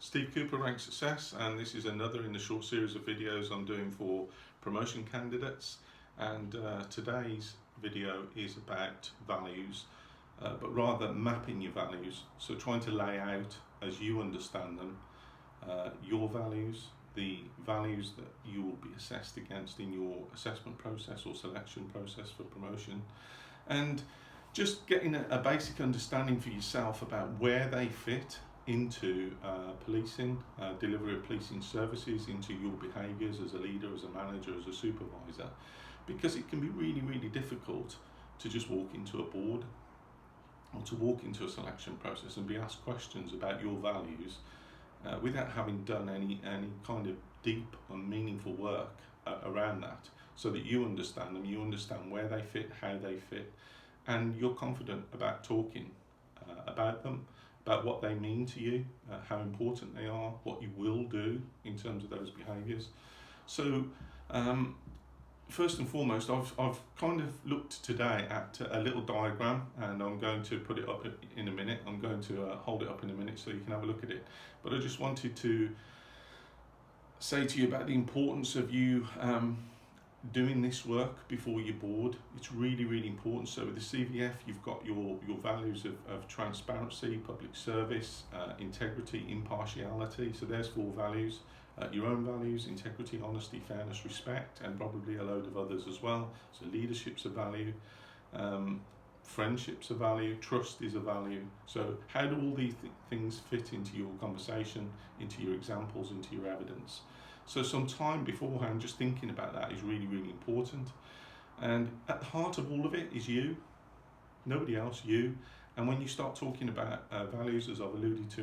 Steve Cooper, Rank Success, and this is another in the short series of videos I'm doing for promotion candidates. And today's video is about values, but rather mapping your values. So trying to lay out, as you understand them, your values, the values that you will be assessed against in your assessment process or selection process for promotion, and just getting a basic understanding for yourself about where they fit into policing, delivery of policing services, into your behaviours as a leader, as a manager, as a supervisor, because it can be really, really difficult to just walk into a board or to walk into a selection process and be asked questions about your values without having done any kind of deep and meaningful work around that, so that you understand them, you understand where they fit, how they fit, and you're confident about talking about them, about what they mean to you, how important they are, what you will do in terms of those behaviours. So first and foremost, I've kind of looked today at a little diagram, and I'm going to put it up in a minute. I'm going to hold it up in a minute so you can have a look at it. But I just wanted to say to you about the importance of you doing this work before your board. It's really, really important. So with the CVF, you've got your values of transparency, public service, integrity, impartiality. So there's 4 values. Your own values: integrity, honesty, fairness, respect, and probably a load of others as well. So leadership's a value, friendship's a value, trust is a value. So how do all these things fit into your conversation, into your examples, into your evidence? So some time beforehand just thinking about that is really, really important. And at the heart of all of it is you, nobody else, you. And when you start talking about values, as I've alluded to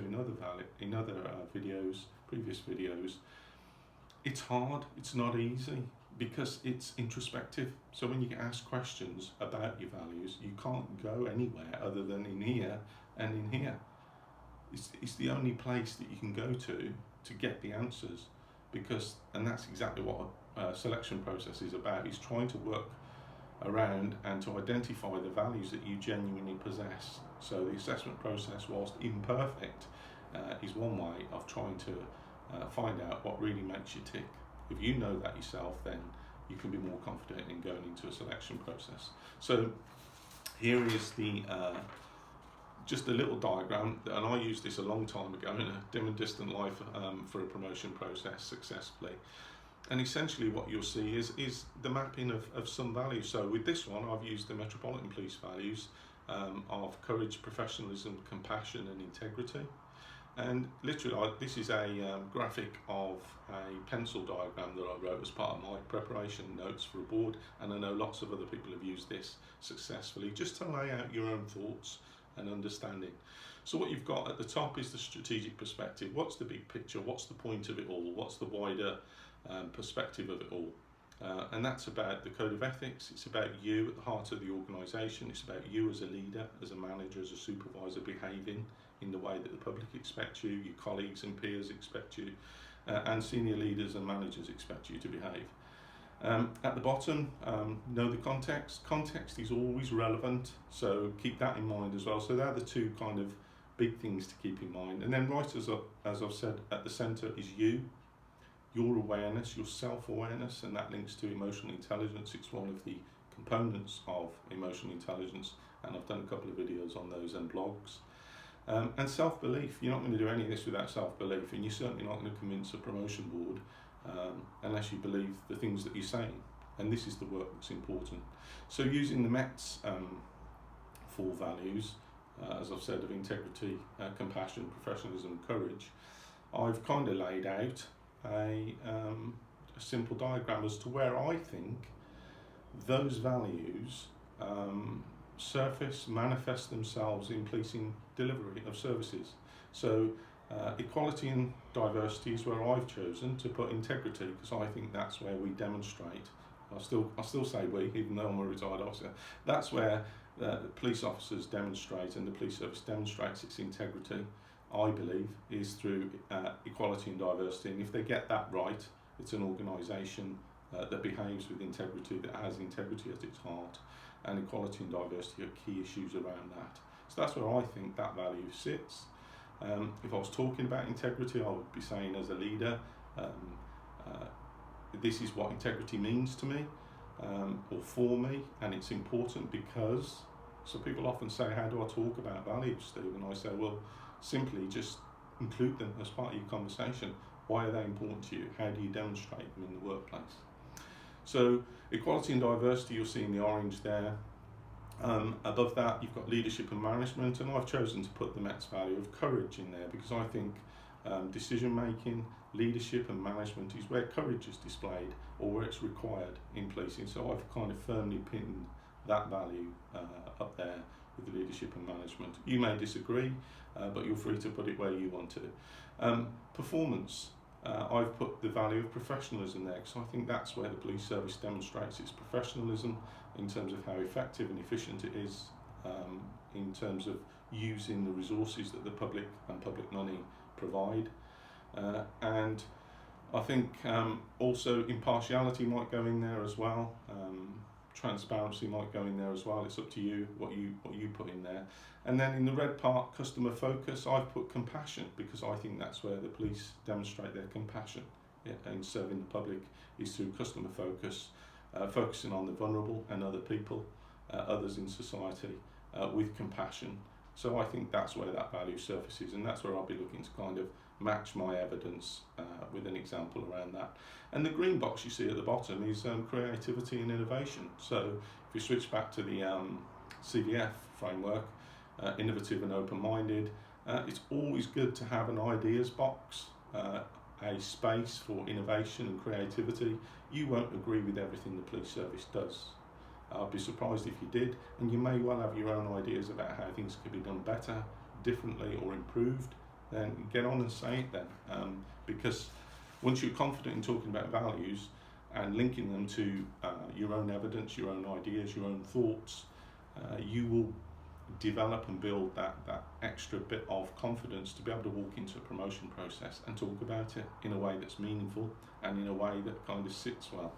in other videos, previous videos, it's hard, it's not easy, because it's introspective. So when you get asked questions about your values, you can't go anywhere other than in here and in here. It's the only place that you can go to get the answers, and that's exactly what a selection process is about, is trying to work around and to identify the values that you genuinely possess. So the assessment process, whilst imperfect, is one way of trying to find out what really makes you tick. If you know that yourself, then you can be more confident in going into a selection process. So here is the just a little diagram, and I used this a long time ago in a dim and distant life for a promotion process successfully. And essentially what you'll see is the mapping of some values. So with this one, I've used the Metropolitan Police values of courage, professionalism, compassion, and integrity. And literally, this is a graphic of a pencil diagram that I wrote as part of my preparation notes for a board, and I know lots of other people have used this successfully, just to lay out your own thoughts and understanding. So what you've got at the top is the strategic perspective. What's the big picture? What's the point of it all? What's the wider perspective of it all? And that's about the code of ethics. It's about you at the heart of the organisation. It's about you as a leader, as a manager, as a supervisor, behaving in the way that the public expects you, your colleagues and peers expect you, and senior leaders and managers expect you to behave. At the bottom, know the context. Context is always relevant, so keep that in mind as well. So they're the 2 kind of big things to keep in mind. And then right as I've said, at the centre is you, your awareness, your self-awareness, and that links to emotional intelligence. It's one of the components of emotional intelligence, and I've done a couple of videos on those and blogs. And self-belief. You're not going to do any of this without self-belief, and you're certainly not going to convince a promotion board unless you believe the things that you're saying, and this is the work that's important. So using the MET's 4 values, as I've said, of integrity, compassion, professionalism, courage, I've kind of laid out a simple diagram as to where I think those values surface, manifest themselves in policing delivery of services. So equality and diversity is where I've chosen to put integrity, because I think that's where we demonstrate. I still say we, even though I'm a retired officer. That's where the police officers demonstrate, and the police service demonstrates its integrity, I believe, is through equality and diversity. And if they get that right, it's an organisation that behaves with integrity, that has integrity at its heart, and equality and diversity are key issues around that. So that's where I think that value sits. If I was talking about integrity, I would be saying as a leader, this is what integrity means to me, or for me, and it's important because, so people often say, how do I talk about values, Steve? And I say, well, simply just include them as part of your conversation. Why are they important to you? How do you demonstrate them in the workplace? So equality and diversity, you'll see in the orange there. Above that, you've got leadership and management, and I've chosen to put the MET's value of courage in there because I think decision making, leadership and management is where courage is displayed or where it's required in policing. So I've kind of firmly pinned that value up there with the leadership and management. You may disagree, but you're free to put it where you want to. Performance. I've put the value of professionalism there because I think that's where the police service demonstrates its professionalism in terms of how effective and efficient it is, in terms of using the resources that the public and public money provide. And I think also impartiality might go in there as well. Transparency might go in there as well. It's up to you what you put in there. And then in the red part, customer focus, I've put compassion because I think that's where the police demonstrate their compassion in serving the public is through customer focus, focusing on the vulnerable and other people, others in society, with compassion. So I think that's where that value surfaces, and that's where I'll be looking to kind of match my evidence with an example around that. And the green box you see at the bottom is creativity and innovation. So if you switch back to the CVF framework, innovative and open-minded, it's always good to have an ideas box, a space for innovation and creativity. You won't agree with everything the police service does. I'd be surprised if you did, and you may well have your own ideas about how things could be done better, differently or improved. Then get on and say it then, because once you're confident in talking about values and linking them to your own evidence, your own ideas, your own thoughts, you will develop and build that extra bit of confidence to be able to walk into a promotion process and talk about it in a way that's meaningful and in a way that kind of sits well.